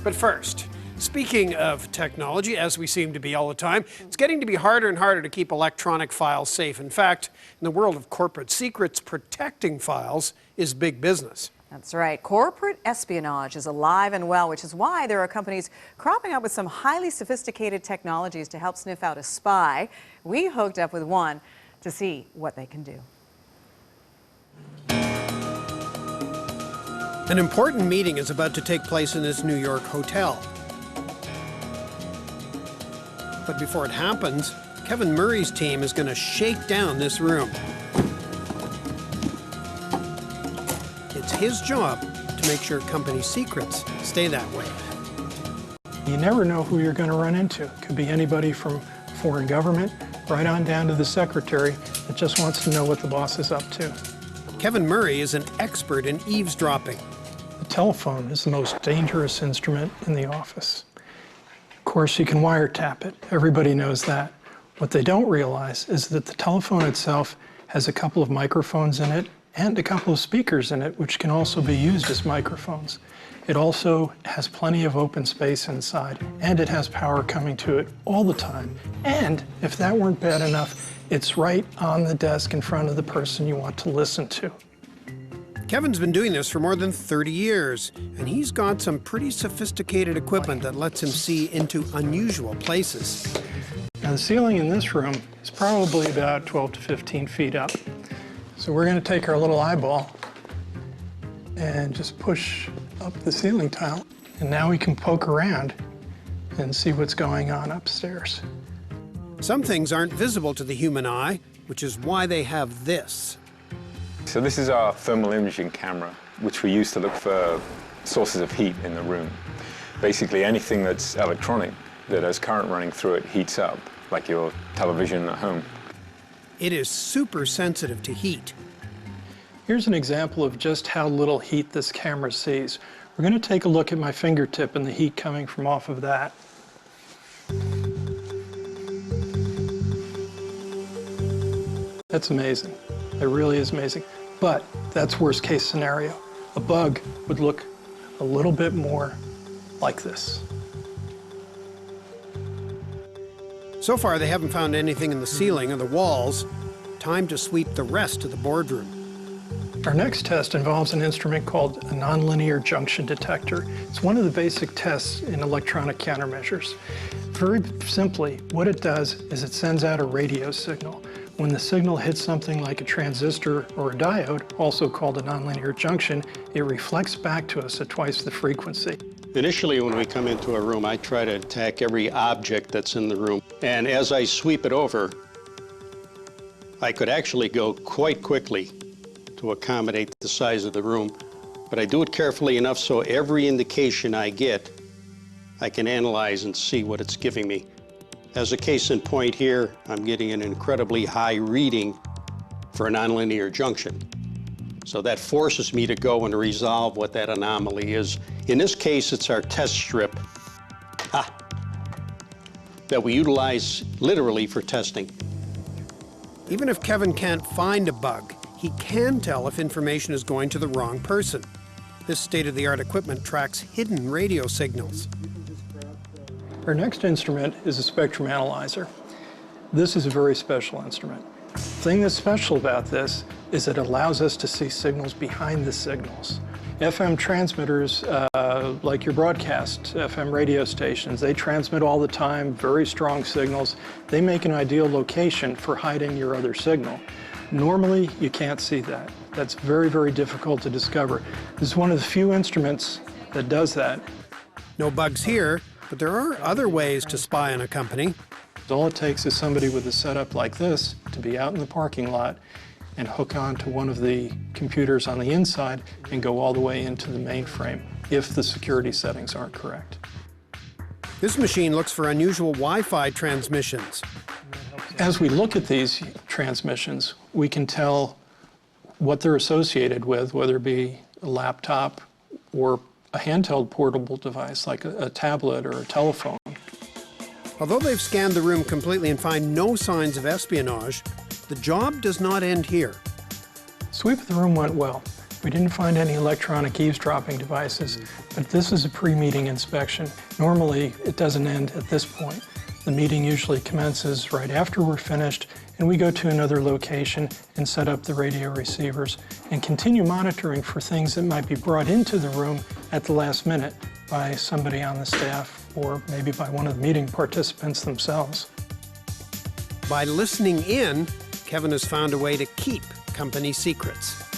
But first, speaking of technology, as we seem to be all the time, it's getting to be harder and harder to keep electronic files safe. In fact, in the world of corporate secrets, protecting files is big business. That's right. Corporate espionage is alive and well, which is why there are companies cropping up with some highly sophisticated technologies to help sniff out a spy. We hooked up with one to see what they can do. An important meeting is about to take place in this New York hotel. But before it happens, Kevin Murray's team is going to shake down this room. It's his job to make sure company secrets stay that way. You never know who you're going to run into. It could be anybody from foreign government, right on down to the secretary that just wants to know what the boss is up to. Kevin Murray is an expert in eavesdropping. The telephone is the most dangerous instrument in the office. Of course, you can wiretap it. Everybody knows that. What they don't realize is that the telephone itself has a couple of microphones in it and a couple of speakers in it, which can also be used as microphones. It also has plenty of open space inside, and it has power coming to it all the time. And if that weren't bad enough, it's right on the desk in front of the person you want to listen to. Kevin's been doing this for more than 30 years, and he's got some pretty sophisticated equipment that lets him see into unusual places. Now, the ceiling in this room is probably about 12 to 15 feet up. So we're going to take our little eyeball and just push up the ceiling tile. And now we can poke around and see what's going on upstairs. Some things aren't visible to the human eye, which is why they have this. So this is our thermal imaging camera, which we use to look for sources of heat in the room. Basically, anything that's electronic that has current running through it heats up, like your television at home. It is super sensitive to heat. Here's an example of just how little heat this camera sees. We're going to take a look at my fingertip and the heat coming from off of that. That's amazing. It really is amazing. But that's worst case scenario. A bug would look a little bit more like this. So far, they haven't found anything in the ceiling or the walls. Time to sweep the rest of the boardroom. Our next test involves an instrument called a nonlinear junction detector. It's one of the basic tests in electronic countermeasures. Very simply, what it does is it sends out a radio signal. When the signal hits something like a transistor or a diode, also called a nonlinear junction, it reflects back to us at twice the frequency. Initially, when we come into a room, I try to attack every object that's in the room. And as I sweep it over, I could actually go quite quickly to accommodate the size of the room. But I do it carefully enough so every indication I get, I can analyze and see what it's giving me. As a case in point here, I'm getting an incredibly high reading for a nonlinear junction. So that forces me to go and resolve what that anomaly is. In this case, it's our test strip that we utilize literally for testing. Even if Kevin can't find a bug, he can tell if information is going to the wrong person. This state-of-the-art equipment tracks hidden radio signals. Our next instrument is a spectrum analyzer. This is a very special instrument. The thing that's special about this is it allows us to see signals behind the signals. FM transmitters, like your broadcast FM radio stations, they transmit all the time, very strong signals. They make an ideal location for hiding your other signal. Normally, you can't see that. That's very, very difficult to discover. This is one of the few instruments that does that. No bugs here, but there are other ways to spy on a company. All it takes is somebody with a setup like this to be out in the parking lot and hook onto one of the computers on the inside and go all the way into the mainframe if the security settings aren't correct. This machine looks for unusual Wi-Fi transmissions. As we look at these transmissions, we can tell what they're associated with, whether it be a laptop or a handheld portable device like a tablet or a telephone. Although they've scanned the room completely and find no signs of espionage, the job does not end here. Sweep of the room went well. We didn't find any electronic eavesdropping devices, but this is a pre-meeting inspection. Normally, it doesn't end at this point. The meeting usually commences right after we're finished, and we go to another location and set up the radio receivers and continue monitoring for things that might be brought into the room at the last minute by somebody on the staff or maybe by one of the meeting participants themselves. By listening in, Kevin has found a way to keep company secrets.